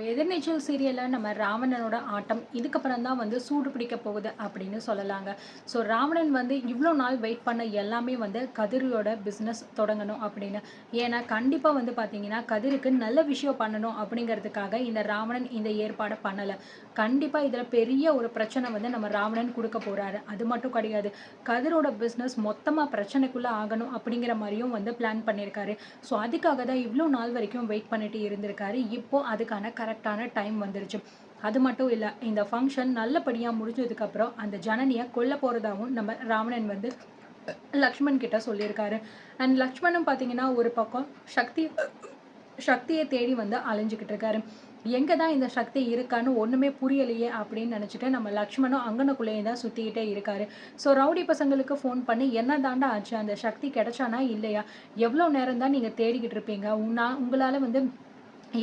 எதிர்நீச்சல் சீரியல்ல நம்ம ராவணனோட ஆட்டம் இதுக்கப்புறம் தான் வந்து சூடு பிடிக்க போகுது அப்படின்னு சொல்லலாங்க. ஸோ ராவணன் வந்து இவ்வளோ நாள் வெயிட் பண்ண எல்லாமே வந்து கதிரோட பிஸ்னஸ் தொடங்கணும் அப்படின்னு. ஏன்னா கண்டிப்பாக வந்து பார்த்தீங்கன்னா கதிருக்கு நல்ல விஷயம் பண்ணணும் அப்படிங்கிறதுக்காக இந்த ராவணன் இந்த ஏற்பாடை பண்ணலை. கண்டிப்பாக இதில் பெரிய ஒரு பிரச்சனை வந்து நம்ம ராவணன் கொடுக்க போறாரு. அது மட்டும் கிடையாது, கதிரோட பிஸ்னஸ் மொத்தமாக பிரச்சனைக்குள்ளே ஆகணும் அப்படிங்கிற மாதிரியும் வந்து பிளான் பண்ணியிருக்காரு. ஸோ அதுக்காக தான் இவ்வளோ நாள் வரைக்கும் வெயிட் பண்ணிட்டு இருந்திருக்காரு. இப்போ அதுக்கான கரெக்டான டைம் வந்துருச்சு. அது மட்டும் இல்ல, இந்த ஃபங்ஷன் நல்லபடியா முடிஞ்சதுக்கப்புறம் அந்த ஜனனிய கொல்ல போறதாவும் நம்ம ராவணன் வந்து லக்ஷ்மண் கிட்ட சொல்லியிருக்காரு. அண்ட் லக்ஷ்மணும் பார்த்தீங்கன்னா, ஒரு பக்கம் சக்திய தேடி வந்து அலைஞ்சுகிட்டு இருக்காரு. எங்க தான் இந்த சக்தி இருக்கான்னு ஒண்ணுமே புரியலையே அப்படின்னு நினைச்சுட்டு நம்ம லக்ஷ்மணும் அங்கனக்குள்ளேயே தான் சுத்திக்கிட்டே இருக்காரு. ஸோ ரவுடி பசங்களுக்கு ஃபோன் பண்ணி என்ன தாண்டா ஆச்சு? அந்த சக்தி கிடைச்சானா இல்லையா? எவ்வளோ நேரம் தான் நீங்க தேடிக்கிட்டு இருப்பீங்க? உங்களால வந்து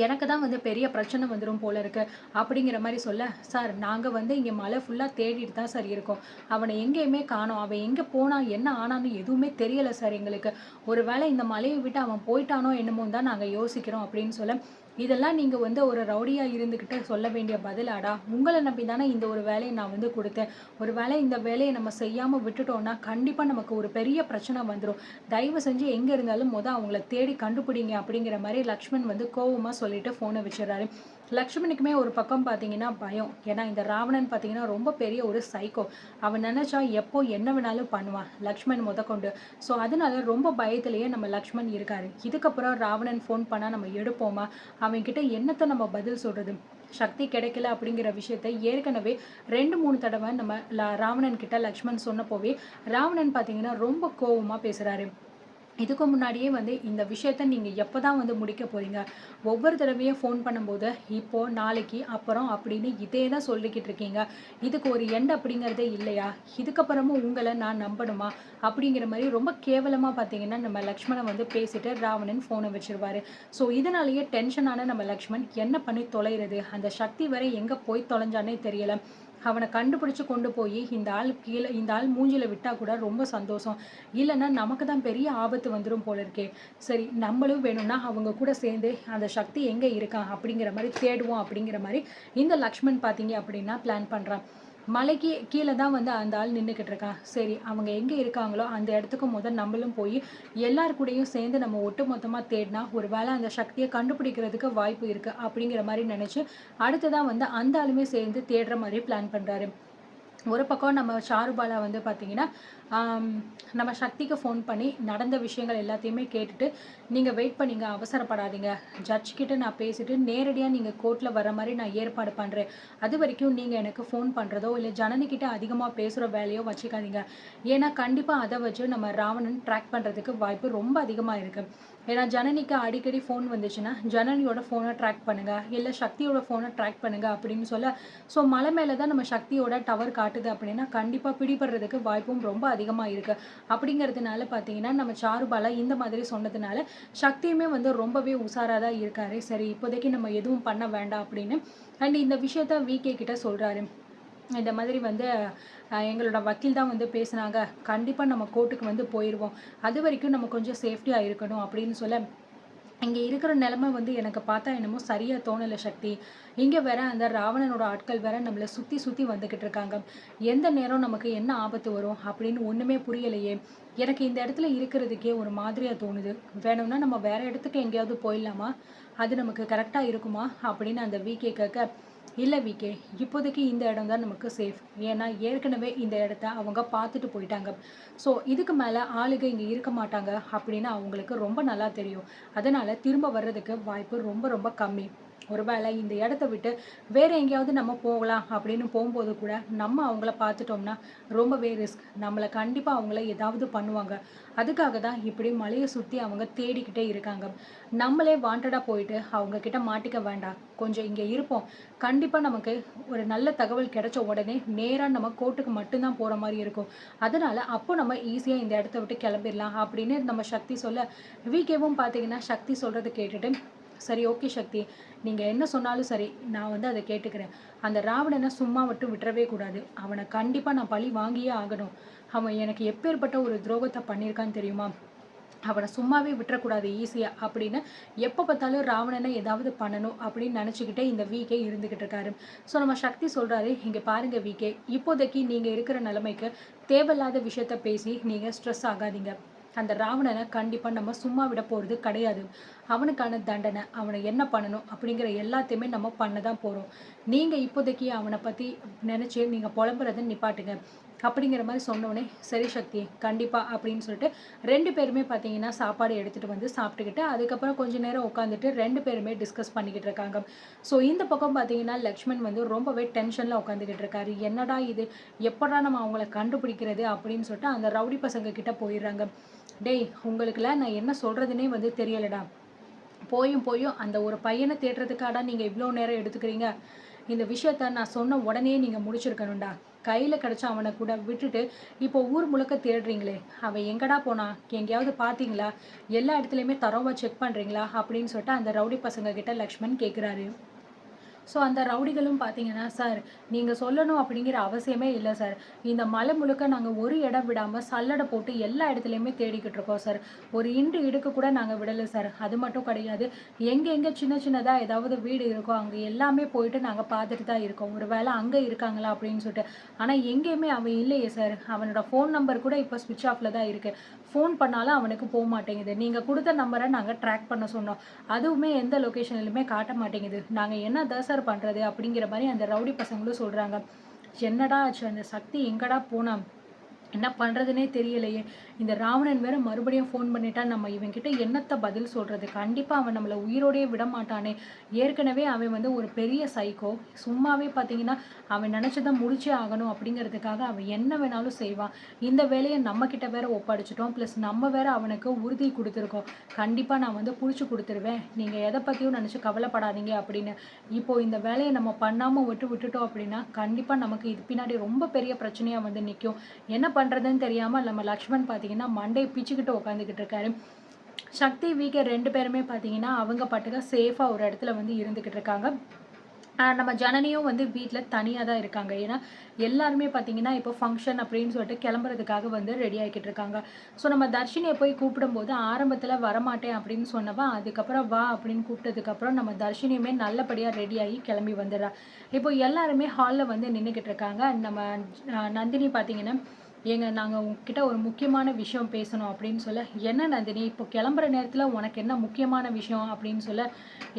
எனக்கு தான் வந்து பெரிய பிரச்சனை வந்துரும் போல இருக்கு அப்படிங்கிற மாரி சொல்ல, சார் நாங்க வந்து இங்க மலை ஃபுல்லா தேடிட்டு தான் சார் இருக்கோம். அவன எங்கேயுமே காணோம். அவன் எங்க போனா, என்ன ஆனான்னு எதுவுமே தெரியல சார் எங்களுக்கு. ஒரு வேளை இந்த மலைய விட்டு அவன் போய்ட்டானோ என்னமோன்னு தான் நாங்க யோசிக்கிறோம் அப்படின்னு சொல்ல, இதெல்லாம் நீங்க வந்து ஒரு ரவுடியா இருந்துகிட்டு சொல்ல வேண்டிய பதிலாடா? உங்கள நம்பி தானே இந்த ஒரு வேலைய நான் வந்து குடுத்தேன். ஒரு வேளை இந்த வேலைய நம்ம செய்யாம விட்டுட்டோம்னா, கண்டிப்பா நமக்கு ஒரு பெரிய பிரச்சனை வந்துரும். தயவு செஞ்சு எங்க இருந்தாலும் அவங்கள தேடி கண்டுபிடிங்க அப்படிங்கிற மாரி லக்ஷ்மண் வந்து கோவமா சொல்லிட்டு ஃபோன வச்சுர்றாரு. லக்ஷ்மணுக்குமே ஒரு பக்கம் பார்த்தீங்கன்னா பயம். ஏன்னா இந்த ராவணன் பார்த்தீங்கன்னா ரொம்ப பெரிய ஒரு சைக்கோ. அவன் நெனச்சா எப்போ என்ன வேணாலும் பண்ணுவான். லக்ஷ்மண் முதற்கொண்டு. ஸோ அதனால ரொம்ப பயத்திலேயே நம்ம லக்ஷ்மண் இருக்காரு. இதுக்கப்புறம் ராவணன் ஃபோன் பண்ணா நம்ம எடுப்போமா? அவன்கிட்ட என்னத்த நம்ம பதில் சொல்றது? சக்தி கிடைக்கல அப்படிங்கிற விஷயத்த ஏற்கனவே 2, 3 தடவ நம்ம ராவணன் கிட்ட லக்ஷ்மண் சொன்னப்போவே, ராவணன் பார்த்தீங்கன்னா ரொம்ப கோவமா பேசுறாரு. இதுக்கு முன்னாடியே வந்து இந்த விஷயத்த நீங்க எப்பதான் வந்து முடிக்க போறீங்க? ஒவ்வொரு தடவையும் ஃபோன் பண்ணும்போது, இப்போ, நாளைக்கு, அப்புறம் அப்படின்னு இதே தான் சொல்லிக்கிட்டு இருக்கீங்க. இதுக்கு ஒரு எண்ட் அப்படிங்கிறதே இல்லையா? இதுக்கப்புறமும் உங்கள நான் நம்பணுமா? அப்படிங்கிற மாரி ரொம்ப கேவலமா பார்த்தீங்கன்னா, நம்ம லக்ஷ்மண வந்து பேசிட்டு ராவணன் ஃபோன வச்சுருவாரு. ஸோ இதனாலேயே டென்ஷனான நம்ம லக்ஷ்மண் என்ன பண்ணி தொலைறது? அந்த சக்தி வேற எங்க போய் தொலைஞ்சான்னே தெரியல. அவன கண்டுபிடிச்சு கொண்டு போயி இந்த ஆள் மூஞ்சில விட்டா கூட ரொம்ப சந்தோஷம். இல்லன்னா நமக்கு தான் பெரிய ஆபத்து வந்துரும் போல இருக்கே. சரி, நம்மளும் வேணும்னா அவங்க கூட சேர்ந்து அந்த சக்தி எங்க இருக்கான் அப்படிங்கிற மாரி தேடுவோம் அப்படிங்கிற மாரி இந்த லக்ஷ்மண் பார்த்தீங்க அப்படின்னா பிளான் பண்றான். மலைக்கு கீழ தான் வந்து அந்த ஆள் நின்னுகிட்டு இருக்கான். சரி, அவங்க எங்க இருக்காங்களோ அந்த இடத்துக்கு நம்மளும் போயி எல்லார் கூடயும் சேர்ந்து நம்ம ஒட்டு மொத்தமா தேடினா ஒரு வேளை அந்த சக்திய கண்டுபிடிக்கிறதுக்கு வாய்ப்பு இருக்கு அப்படிங்கிற மாரி நெனச்சு அடுத்ததா வந்து அந்த ஆளுமே சேர்ந்து தேடுற மாரி பிளான் பண்றாரு. ஒரு பக்கம் நம்ம சாருபாலா வந்து பார்த்தீங்கன்னா, ஆம், நம்ம சக்திக்கு ஃபோன் பண்ணி நடந்த விஷயங்கள் எல்லாத்தையுமே கேட்டுட்டு, "நீங்க வெயிட் பண்ணீங்க, அவசரப்படாதீங்க. ஜட்ஜ் கிட்ட நான் பேசிட்டு நேரடியா நீங்க கோர்ட்ல வர மாரி நான் ஏற்பாடு பண்றேன். அதுவரைக்கும் நீங்க எனக்கு ஃபோன் பண்றதோ, இல்ல ஜனனி கிட்ட அதிகமா பேசுற வேலையோ வச்சுக்காதீங்க. ஏன்னா கண்டிப்பா அத வச்சு நம்ம ராவணன் ட்ராக் பண்றதுக்கு வாய்ப்பு ரொம்ப அதிகமா இருக்கு. ஏன்னா ஜனனிக்கு அடிக்கடி ஃபோன் வந்துச்சுன்னா, ஜனனியோட ஃபோன ட்ராக் பண்ணுங்க, இல்ல சக்தியோட ஃபோன ட்ராக் பண்ணுங்க" அப்படின்னு சொல்ல, ஸோ மலை மேல தான் நம்ம சக்தியோட டவர் காட்டுது அப்படின்னா, கண்டிப்பா பிடிபடுறதுக்கு வாய்ப்பும் ரொம்ப அதிகமா இருக்கு. அப்படிங்கிறதுனால பார்த்தீங்கன்னா, நம்ம சாருபாலா இந்த மாதிரி சொன்னதுனால, சக்தியுமே வந்து ரொம்பவே உஷாரா தான் இருக்காரு. சரி, இப்போதைக்கு நம்ம எதுவும் பண்ண வேண்டாம் அப்படின்னு. அண்ட் இந்த விஷயத்த விகே கிட்ட சொல்றாரு. இந்த மாதிரி வந்து எங்களோட வக்கீல் தான் வந்து பேசுனாங்க. கண்டிப்பா நம்ம கோர்ட்டுக்கு வந்து போயிருவோம். அதுவரைக்கும் நம்ம கொஞ்சம் சேஃப்டியா இருக்கணும் அப்படின்னு சொல்ல, இங்க இருக்கிற நிலைமை வந்து எனக்கு பார்த்தா என்னமோ சரியா தோணல சக்தி. இங்க வேற அந்த ராவணனோட ஆட்கள் வேற நம்மள சுத்தி சுத்தி வந்துகிட்டு இருக்காங்க. எந்த நேரம் நமக்கு என்ன ஆபத்து வரும் அப்படின்னு ஒண்ணுமே புரியலையே. எனக்கு இந்த இடத்துல இருக்கிறதுக்கே ஒரு மாதிரியா தோணுது. வேணும்னா நம்ம வேற இடத்துக்கு எங்கேயாவது போயிடலாமா? அது நமக்கு கரெக்ட்டா இருக்குமா? அப்படின்னு அந்த விகே கேட்க, இல்ல விகே, இப்போதைக்கு இந்த இடம் தான் நமக்கு சேஃப். ஏன்னா ஏற்கனவே இந்த இடத்த அவங்க பார்த்துட்டு போயிட்டாங்க. ஸோ இதுக்கு மேல ஆளுங்க இங்க இருக்க மாட்டாங்க அப்படின்னு அவங்களுக்கு ரொம்ப நல்லா தெரியும். அதனால திரும்ப வர்றதுக்கு வாய்ப்பு ரொம்ப ரொம்ப கம்மி. ஒருவேளை இந்த இடத்த விட்டு வேற எங்கேயாவது நம்ம போகலாம் அப்படின்னு போம்போது கூட நம்ம அவங்கள பார்த்துட்டோம்னா ரொம்பவே ரிஸ்க். நம்மள கண்டிப்பா அவங்கள ஏதாவது பண்ணுவாங்க. அதுக்காக தான் இப்படி மலைய சுத்தி அவங்க தேடிக்கிட்டே இருக்காங்க. நம்மளே வாண்டடா போயிட்டு அவங்க கிட்ட மாட்டிக்க வேண்டாம். கொஞ்சம் இங்க இருப்போம். கண்டிப்பா நமக்கு ஒரு நல்ல தகவல் கிடைச்ச உடனே நேரா நம்ம கோர்ட்டுக்கு மட்டும் தான் போற மாரி இருக்கும். அதனால அப்போ நம்ம ஈஸியா இந்த இடத்த விட்டு கிளம்பிடலாம் அப்படின்னு நம்ம சக்தி சொல்ல, விகேவும் பார்த்தீங்கன்னா சக்தி சொல்றத கேட்டுட்டு, சரி ஓகே சக்தி, நீங்க என்ன சொன்னாலும் சரி, நான் வந்து அத கேட்டுக்கிறேன். அந்த ராவணன சும்மா மட்டும் விட்டுறவே கூடாது. அவன கண்டிப்பா நான் பழி வாங்கியே ஆகணும். அவன் எனக்கு எப்பேர்ப்பட்ட ஒரு துரோகத்த பண்ணியிருக்கான்னு தெரியுமா? அவனை சும்மாவே விட்டுறக்கூடாது ஈஸியா அப்படின்னு எப்போ பார்த்தாலும் ராவணனை ஏதாவது பண்ணணும் அப்படின்னு நினச்சிக்கிட்டே இந்த வீக்கே இருந்துகிட்டு இருக்காரு. ஸோ நம்ம சக்தி சொல்றாரு, இங்க பாருங்க வீக்கே, இப்போதைக்கு நீங்க இருக்கிற நிலைமைக்கு தேவையில்லாத விஷயத்த பேசி நீங்க ஸ்ட்ரெஸ் ஆகாதீங்க. அந்த ராவணனை கண்டிப்பா நம்ம சும்மா விட போறது கிடையாது. அவனுக்கான தண்டனை, அவனை என்ன பண்ணணும் அப்படிங்கிற எல்லாத்தையுமே நம்ம பண்ண தான் போறோம். நீங்க இப்போதைக்கு அவனை பத்தி நினைச்சு நீங்க புலம்புறதை நிப்பாட்டுங்க அப்படிங்கிற மாதிரி சொன்னோடனே, சரி சக்தி கண்டிப்பா அப்படின்னு சொல்லிட்டு 2 பேருமே பார்த்தீங்கன்னா சாப்பாடு எடுத்துட்டு வந்து சாப்பிட்டுக்கிட்டு அதுக்கப்புறம் கொஞ்ச நேரம் உட்காந்துட்டு 2 பேருமே டிஸ்கஸ் பண்ணிக்கிட்டு இருக்காங்க. ஸோ இந்த பக்கம் பார்த்தீங்கன்னா லக்ஷ்மண் வந்து ரொம்பவே டென்ஷனில் உட்காந்துக்கிட்டு இருக்காரு. என்னடா இது, எப்படா நம்ம அவங்கள கண்டுபிடிக்கிறது அப்படின்னு சொல்லிட்டு அந்த ரவுடி பசங்க கிட்ட போயிடுறாங்க. டேய், உங்களுக்குலாம் நான் என்ன சொல்றதுன்னே வந்து தெரியலடா. போயும் போயும் அந்த ஒரு பையனை தேடுறதுக்காடா நீங்க இவ்வளோ நேரம் எடுத்துக்கிறீங்க. இந்த விஷயத்த நான் சொன்ன உடனே நீங்க முடிச்சிருக்கணும்டா. கையில கிடைச்ச அவனை கூட விட்டுட்டு இப்போ ஊர் முழுக்க தேடுறீங்களே, அவன் எங்கடா போனான், எங்கேயாவது பார்த்தீங்களா, எல்லா இடத்துலையுமே தரோவா செக் பண்றீங்களா அப்படின்னு சொல்லிட்டு அந்த ரவுடி பசங்க கிட்ட லக்ஷ்மண் கேட்குறாரு. ஸோ அந்த ரவுடிகளும் பார்த்தீங்கன்னா, சார் நீங்க சொல்லணும் அப்படிங்கிற அவசியமே இல்ல சார். இந்த மலை முழுக்க நாங்க ஒரு இடம் விடாம சல்லடை போட்டு எல்லா இடத்துலயுமே தேடிக்கிட்டு இருக்கோம் சார். ஒரு இண்டு இடுக்கு கூட நாங்க விடல சார். அது மட்டும் கிடையாது. எங்கெங்க சின்ன சின்னதா ஏதாவது வீடு இருக்கோ, அங்க எல்லாமே போயிட்டு நாங்க பார்த்துட்டு தான் இருக்கோம். ஒரு வேளை அங்க இருக்காங்களா அப்படின்னு சொல்லிட்டு. ஆனா எங்கேயுமே அவன் இல்லையே சார். அவனோட ஃபோன் நம்பர் கூட இப்போ ஸ்விட்ச் ஆஃப்ல தான் இருக்கு. ஃபோன் பண்ணாலும் அவனுக்கு போ மாட்டேங்குது. நீங்க குடுத்த நம்பர நாங்க ட்ராக் பண்ண சொன்னோம். அதுவுமே எந்த லொகேஷன்லயுமே காட்ட மாட்டேங்குது. நாங்க என்னதான் சார் பண்றது? அப்படிங்கிற மாரி அந்த ரவுடி பசங்களும் சொல்றாங்க. என்னடா ஆச்சு? அந்த சக்தி எங்கடா போனா? என்ன பண்றதுன்னே தெரியலையே. இந்த ராவணன் வேற மறுபடியும் ஃபோன் பண்ணிட்டா, நம்ம இவன்கிட்ட என்னத்த பதில் சொல்றது? கண்டிப்பா அவன் நம்மள உயிரோடயே விடமாட்டானே. ஏற்கனவே அவன் வந்து ஒரு பெரிய சைக்கோ. சும்மாவே பார்த்தீங்கன்னா, அவன் நெனச்சத முடிச்சே ஆகணும் அப்படிங்கிறதுக்காக அவன் என்ன வேணாலும் செய்வான். இந்த வேலைய நம்ம கிட்ட வேற ஒப்படைச்சுட்டோம். ப்ளஸ் நம்ம வேற அவனுக்கு உறுதி குடுத்துருக்கோம். கண்டிப்பா நான் வந்து புடிச்சு குடுத்துருவேன். நீங்க எத பத்தியும் நெனச்சு கவலைப்படாதீங்க அப்படின்னு. இப்போ இந்த வேலைய நம்ம பண்ணாம விட்டுட்டோம் அப்படின்னா, கண்டிப்பா நமக்கு இது பின்னாடி ரொம்ப பெரிய பிரச்சனையா வந்து நிக்கும். என்ன பண்றதுன்னு தெரியாம நம்ம லக்ஷ்மண் பார்த்தீங்கன்னா, மண்டைய பிச்சுக்கிட்டு உட்காந்துக்கிட்டு இருக்காரு. சக்தி, விகே 2 பேருமே பார்த்தீங்கன்னா, அவங்க பாட்டுக்கு சேஃபா ஒரு இடத்துல வந்து இருந்துகிட்டு இருக்காங்க. நம்ம ஜனனியும் வந்து வீட்ல தனியா தான் இருக்காங்க. ஏன்னா, எல்லாருமே பார்த்தீங்கன்னா, இப்போ ஃபங்ஷன் அப்படின்னு சொல்லிட்டு கிளம்புறதுக்காக வந்து ரெடி ஆகிக்கிட்டு இருக்காங்க. ஸோ நம்ம தர்ஷினிய போய் கூப்பிடும்போது ஆரம்பத்தில வரமாட்டேன் அப்படின்னு சொன்னவ, அதுக்கப்புறம் வா அப்படின்னு கூப்பிட்டதுக்கப்புறம் நம்ம தர்ஷினியுமே நல்லபடியா ரெடி ஆகி கிளம்பி வந்துடுறா. இப்போ எல்லாருமே ஹால்ல வந்து நின்னுகிட்டு இருக்காங்க. நம்ம நந்தினி பார்த்தீங்கன்னா, ஏங்க நாங்க உங்ககிட்ட ஒரு முக்கியமான விஷயம் பேசணும் அப்படின்னு சொல்ல, என்ன நந்தினி இப்போ கிளம்புற நேரத்தில உனக்கு என்ன முக்கியமான விஷயம் அப்படின்னு சொல்ல,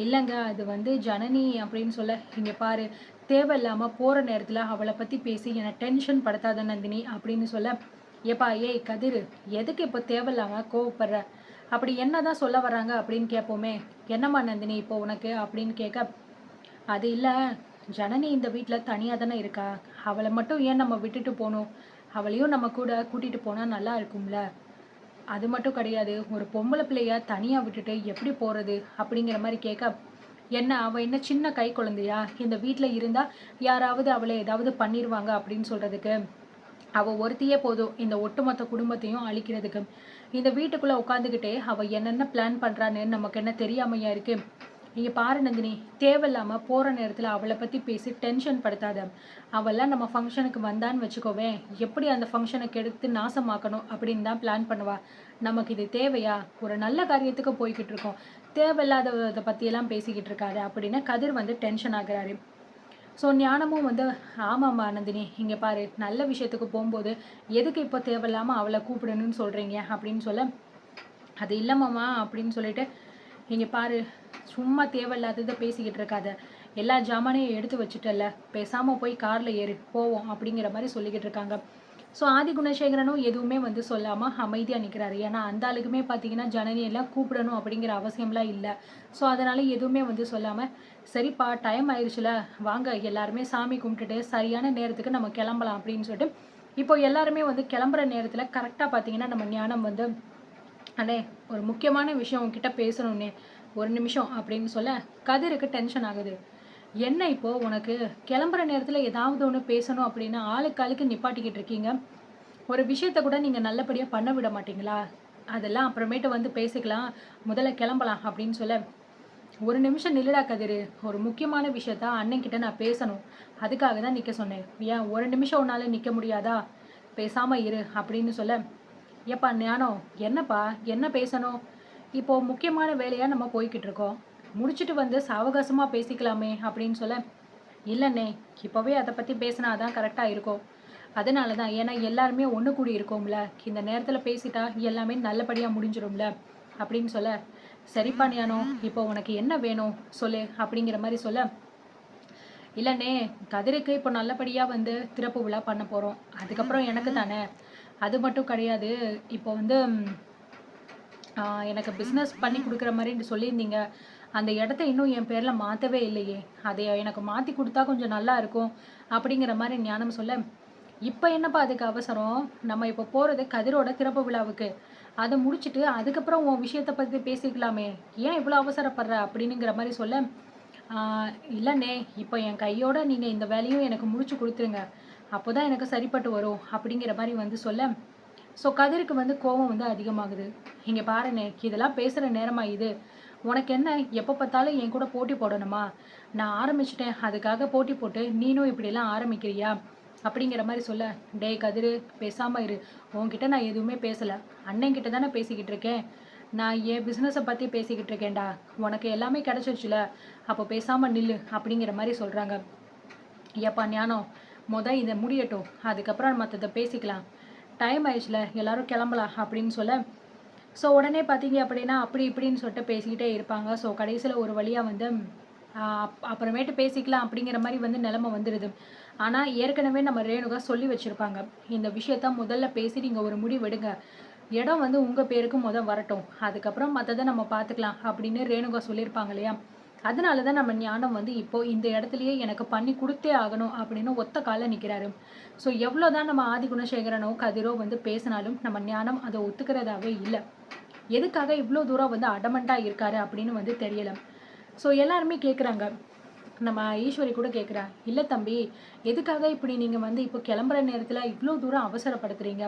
இல்லங்க அது வந்து ஜனனி அப்படின்னு சொல்ல, இங்க பாரு தேவையில்லாம போற நேரத்தில அவள பத்தி பேசி என்ன டென்ஷன் படுத்தாத நந்தினி அப்படின்னு சொல்ல, ஏப்பா ஏய் கதிரு, எதுக்கு இப்போ தேவையில்லாம கோவப்படுற? அப்படி என்னதான் சொல்ல வர்றாங்க அப்படின்னு கேட்போமே. என்னம்மா நந்தினி இப்போ உனக்கு அப்படின்னு கேட்க, அது இல்ல, ஜனனி இந்த வீட்ல தனியா தானே இருக்கா. அவள மட்டும் ஏன் நம்ம விட்டுட்டு போணும்? அவளையும் நம்ம கூட கூட்டிட்டு போனா நல்லா இருக்கும்ல. அது மட்டும் கிடையாது. ஒரு பொம்பள பிள்ளைய தனியா விட்டுட்டு எப்படி போறது? அப்படிங்கிற மாரி கேட்க, என்ன அவ என்ன சின்ன கை குழந்தையா? இந்த வீட்ல இருந்தா யாராவது அவள ஏதாவது பண்ணிருவாங்க அப்படின்னு சொல்றதுக்கு. அவ ஒருத்தியே போதும் இந்த ஒட்டுமொத்த குடும்பத்தையும் அழிக்கிறதுக்கு. இந்த வீட்டுக்குள்ள உட்காந்துக்கிட்டே அவ என்னென்ன பிளான் பண்றான்னு நமக்கு என்ன தெரியாமையா இருக்கு? இங்க பாரு நந்தினி, தேவையில்லாம போற நேரத்துல அவள பத்தி பேசி டென்ஷன் படுத்தாத. அவள்லாம் நம்ம ஃபங்ஷனுக்கு வந்தான்னு வச்சுக்கோவேன், எப்படி அந்த ஃபங்ஷனை கெடுத்து நாசமாக்கணும் அப்படின்னு தான் பிளான் பண்ணுவா. நமக்கு இது தேவையா? ஒரு நல்ல காரியத்துக்கு போய்க்கிட்டு இருக்கோம். தேவையில்லாதத பத்தியெல்லாம் பேசிக்கிட்டு இருக்காத அப்படின்னு கதிர் வந்து டென்ஷன் ஆகுறாரு. ஸோ ஞானமும் வந்து, ஆமாம்மா நந்தினி, இங்க பாரு நல்ல விஷயத்துக்கு போம்போது, எதுக்கு இப்போ தேவையில்லாம அவள கூப்பிடணும்னு சொல்றீங்க? அப்படின்னு சொல்ல, அது இல்ல மாமா அப்படின்னு சொல்லிட்டு, இங்க பாரு சும்மா தேவையில்லாதத பேசிக்கிட்டு இருக்காத. எல்லா ஜாமானையும் எடுத்து வச்சுட்டல்ல, பேசாம போய் கார்ல ஏறு போவோம் அப்படிங்கிற மாரி சொல்லிக்கிட்டு இருக்காங்க. ஸோ ஆதி குணசேகரனும் எதுவுமே வந்து சொல்லாம அமைதியா நிக்கிறாரு. ஏன்னா அந்த ஆளுக்குமே பார்த்தீங்கன்னா, ஜனனி எல்லாம் கூப்பிடணும் அப்படிங்கிற அவசியம்லாம் இல்ல. ஸோ அதனால எதுவுமே வந்து சொல்லாம, சரிப்பா டைம் ஆயிருச்சுல, வாங்க எல்லாருமே சாமி கும்பிட்டுட்டு சரியான நேரத்துக்கு நம்ம கிளம்பலாம் அப்படின்னு சொல்லிட்டு, இப்போ எல்லாருமே வந்து கிளம்புற நேரத்துல கரெக்ட்டா பார்த்தீங்கன்னா, நம்ம ஞானம் வந்து, அண்ணே ஒரு முக்கியமான விஷயம் உன்கிட்ட பேசணும்ண்ணே. ஒரு நிமிஷம் அப்படின்னு சொல்ல, கதிருக்கு டென்ஷன் ஆகுது. என்ன இப்போ உனக்கு கிளம்புற நேரத்துல ஏதாவது ஒண்ணு பேசணும் அப்படின்னு ஆளுக்கு ஆளுக்கு நிப்பாட்டிக்கிட்டு இருக்கீங்க. ஒரு விஷயத்த கூட நீங்க நல்லபடியா பண்ண விட மாட்டீங்களா? அதெல்லாம் அப்புறமேட்டு வந்து பேசிக்கலாம். முதல்ல கிளம்பலாம் அப்படின்னு சொல்ல, ஒரு நிமிஷம் நில்லுடா கதிரு. ஒரு முக்கியமான விஷயத்த அண்ணன்கிட்ட நான் பேசணும். அதுக்காக தான் நிக்க சொன்னேன். ஏன் ஒரு நிமிஷம் உன்னால நிக்க முடியாதா? பேசாம இரு அப்படின்னு சொல்ல, ஏப்பா ஞானம், என்னப்பா? என்ன பேசணும்? இப்போ முக்கியமான வேலையா நம்ம போய்க்கிட்டு இருக்கோம். முடிச்சுட்டு வந்து சாவகாசமா பேசிக்கலாமே அப்படின்னு சொல்ல, இல்லண்ணே, இப்பவே அத பத்தி பேசினா தான் கரெக்ட்டா இருக்கும். அதனால தான். ஏன்னா எல்லாருமே ஒண்ணு கூடி இருக்கோம்ல. இந்த நேரத்தில பேசிட்டா எல்லாமே நல்லபடியா முடிஞ்சிரும்ல அப்படின்னு சொல்ல, சரிப்பா ஞானம், இப்போ உனக்கு என்ன வேணும் சொல்லு அப்படிங்கிற மாரி சொல்ல, இல்லண்ணே, கதிருக்கு இப்போ நல்லபடியா வந்து திறப்பு விழா பண்ண போறோம். அதுக்கப்புறம் எனக்கு தானே. அது மட்டும் கிடையாது. இப்போ வந்து ஆ எனக்கு பிசினஸ் பண்ணி குடுக்குற மாரி சொல்லியிருந்தீங்க. அந்த இடத்த இன்னும் என் பேர்ல மாத்தவே இல்லையே! அதை எனக்கு மாத்தி குடுத்தா கொஞ்சம் நல்லா இருக்கும். அப்படிங்கிற மாரி ஞானம் சொல்ல, இப்ப என்னப்பா அதுக்கு அவசரம்? நம்ம இப்ப போறது கதிரோட திறப்பு விழாவுக்கு. அத முடிச்சுட்டு அதுக்கப்புறம் உன் விஷயத்த பத்தி பேசிக்கலாமே! ஏன் இவ்வளோ அவசரப்படுற? அப்படின்னுங்கிற மாரி சொல்ல, ஆ இல்லண்ணே, இப்ப என் கையோட நீங்க இந்த வேலையும் எனக்கு முடிச்சு குடுத்துருங்க. அப்போதான் எனக்கு சரிப்பட்டு வரும். அப்படிங்கிற மாரி வந்து சொல்ல, ஸோ கதிருக்கு வந்து கோவம் வந்து அதிகமாகுது. இங்க பாருண்ணே, இதெல்லாம் பேசுற நேரமா இது? உனக்கு என்ன எப்ப பார்த்தாலும் என் கூட போட்டி போடணுமா? நான் ஆரம்பிச்சுட்டேன். அதுக்காக போட்டி போட்டு நீனும் இப்படிலாம் ஆரம்பிக்கிறியா? அப்படிங்கிற மாரி சொல்ல, டேய் கதிரு, பேசாம இரு. உன்கிட்ட நான் எதுவுமே பேசல. அண்ணன்கிட்ட தானே பேசிக்கிட்டு இருக்கேன். நான் என் பிசினஸ பத்தி பேசிக்கிட்டு இருக்கேன்டா. உனக்கு எல்லாமே கிடைச்சிருச்சுல. அப்போ பேசாம நில்லு அப்படிங்கிற மாரி சொல்றாங்க. ஏப்பா ஞானம், இத முடியட்டும். அதுக்கப்புறம் மத்தத பேசிக்கலாம். டைம் ஆயிடுச்சுல, எல்லாரும் கிளம்பலாம் அப்படின்னு சொல்ல, ஸோ உடனே பார்த்தீங்க அப்படின்னா, அப்படி இப்படின்னு சொல்லிட்டு பேசிக்கிட்டே இருப்பாங்க. ஸோ கடைசியில ஒரு வழியா வந்து அப்புறமேட்டு பேசிக்கலாம் அப்படிங்கிற மாரி வந்து நிலைமை வந்துருது. ஆனா, ஏற்கனவே நம்ம ரேணுகா சொல்லி வச்சிருப்பாங்க. இந்த விஷயத்த முதல்ல பேசி நீங்க ஒரு முடிவெடுங்க. இடம் வந்து உங்க பேருக்கு வரட்டும். அதுக்கப்புறம் மத்தத நம்ம பார்த்துக்கலாம் அப்படின்னு ரேணுகா சொல்லியிருப்பாங்க இல்லையா? அதனால தான் நம்ம ஞானம் வந்து இப்போ இந்த இடத்துலயே எனக்கு பண்ணி குடுத்தே ஆகணும் அப்படின்னு ஒத்த கால்ல நிக்கிறாரு. ஸோ எவ்வளோ தான் நம்ம ஆதி குணசேகரனோ, கதிரோ வந்து பேசினாலும் நம்ம ஞானம் அத ஒத்துக்கிறதாவே இல்ல. எதுக்காக இவ்ளோ தூரம் வந்து அடமன்ட்டா இருக்காரு அப்படின்னு வந்து தெரியல. ஸோ எல்லாருமே கேட்குறாங்க. நம்ம ஈஸ்வரி கூட கேட்குறா, "இல்ல தம்பி, எதுக்காக இப்படி நீங்க வந்து இப்போ கிளம்புற நேரத்தில இவ்ளோ தூரம் அவசரப்படுத்துறீங்க?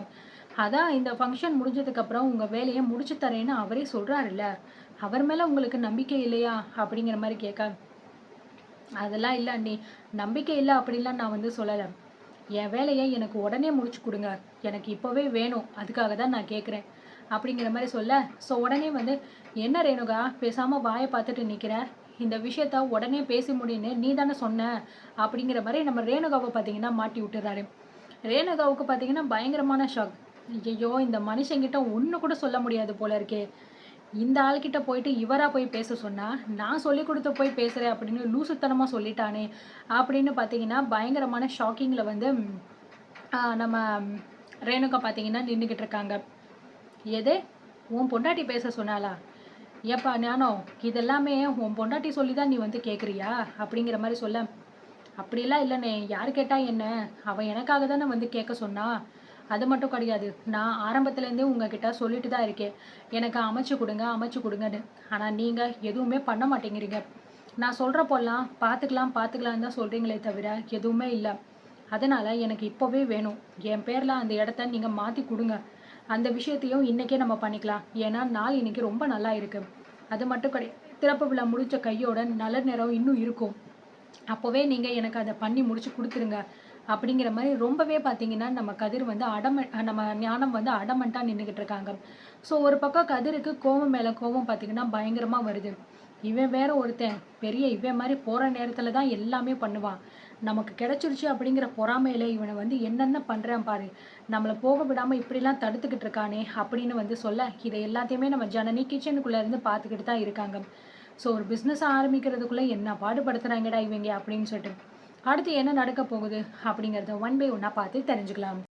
அதான் இந்த ஃபங்ஷன் முடிஞ்சதுக்கப்புறம் உங்க வேலைய முடிச்சு தரேன்னு அவரே சொல்றாருல்ல. அவர் மேல உங்களுக்கு நம்பிக்கை இல்லையா?" அப்படிங்கிற மாரி கேட்க, "அதெல்லாம் இல்ல அண்ணி. நம்பிக்கை இல்ல அப்படிலாம் நான் வந்து சொல்லல. என் வேலைய எனக்கு உடனே முடிச்சு குடுங்க. எனக்கு இப்பவே வேணும். அதுக்காக தான் நான் கேட்குறேன்." அப்படிங்கிற மாரி சொல்ல, ஸோ உடனே வந்து, "என்ன ரேணுகா பேசாம வாய பார்த்துட்டு நிக்கிற? இந்த விஷயத்த உடனே பேசி முடின்னு நீ தானே சொன்ன." அப்படிங்கிற மாரி நம்ம ரேணுகாவ பார்த்தீங்கன்னா மாட்டி விட்டுர்றாரு. ரேணுகாவுக்கு பார்த்தீங்கன்னா பயங்கரமான ஷாக். ஐயய்யோ! இந்த மனுஷங்கிட்ட ஒண்ணு கூட சொல்ல முடியாது போல இருக்கே. இந்த ஆள்கிட்ட போயிட்டு இவரா போய் பேச சொன்னா, நான் சொல்லிக் குடுத்து போய் பேசுறேன் அப்படின்னு லூசுத்தனமா சொல்லிட்டானே! அப்படின்னு பார்த்தீங்கன்னா, பயங்கரமான ஷாக்கிங்ல வந்து நம்ம ரேணுகா பார்த்தீங்கன்னா நின்னுகிட்டு இருக்காங்க. எது? உன் பொண்டாட்டி பேச சொன்னாளா? ஏப்பா ஞானம், இதெல்லாமே உன் பொண்டாட்டி சொல்லி தான் நீ வந்து கேட்குறியா? அப்படிங்கிற மாரி சொல்ல, அப்படிலாம் இல்லண்ணே. யார் கேட்டா என்ன? அவ எனக்காக தானே வந்து கேட்க சொன்னா. அது மட்டும் கிடையாது. நான் ஆரம்பத்துலேருந்தே உங்ககிட்ட சொல்லிட்டு தான் இருக்கேன். எனக்கு அமைச்சு குடுங்க, அமைச்சு குடுங்கன்னு. ஆனா நீங்க எதுவுமே பண்ண மாட்டேங்கிறீங்க. நான் சொல்றப்போலாம் பார்த்துக்கலாம், பார்த்துக்கலான்னு தான் சொல்றீங்களே தவிர, எதுவுமே இல்ல. அதனால எனக்கு இப்பவே வேணும். என் பேர்ல அந்த இடத்த நீங்க மாத்தி குடுங்க. அந்த விஷயத்தையும் இன்னைக்கே நம்ம பண்ணிக்கலாம். ஏன்னா, நாள் இன்னைக்கு ரொம்ப நல்லா இருக்கு. அது மட்டும் திறப்பு விழா முடிச்ச கையோட நல்ல நேரம் இன்னும் இருக்கும். அப்பவே நீங்க எனக்கு அத பண்ணி முடிச்சு குடுத்துருங்க. அப்படிங்கிற மாரி ரொம்பவே பார்த்தீங்கன்னா, நம்ம கதிர் வந்து நம்ம ஞானம் வந்து அடமன்ட்டா நின்னுகிட்டு இருக்காங்க. ஸோ ஒரு பக்கம் கதிருக்கு கோவம் மேல கோவம் பார்த்தீங்கன்னா, பயங்கரமா வருது. இவன் வேற ஒருத்தன், பெரிய இவன் மாரி போற நேரத்தில தான் எல்லாமே பண்ணுவான். நமக்கு கிடைச்சிருச்சு அப்படிங்கிற பொறாமையில இவன வந்து என்னென்ன பண்றான் பாரு. நம்மள போக விடாம இப்படிலாம் தடுத்துக்கிட்டு இருக்கானே அப்படின்னு வந்து சொல்ல, இத எல்லாத்தையுமே நம்ம ஜனனி கிச்சனுக்குள்ள இருந்து பார்த்துக்கிட்டு தான் இருக்காங்க. ஸோ ஒரு பிசினஸ் ஆரம்பிக்கிறதுக்குள்ள என்ன பாடுபடுத்துறாங்கடா இவங்க அப்படின்னு சொல்லிட்டு. அடுத்து என்ன நடக்க போகுது அப்படிங்கிறத ஒன் பை ஒன்னா பார்த்து தெரிஞ்சுக்கலாம்.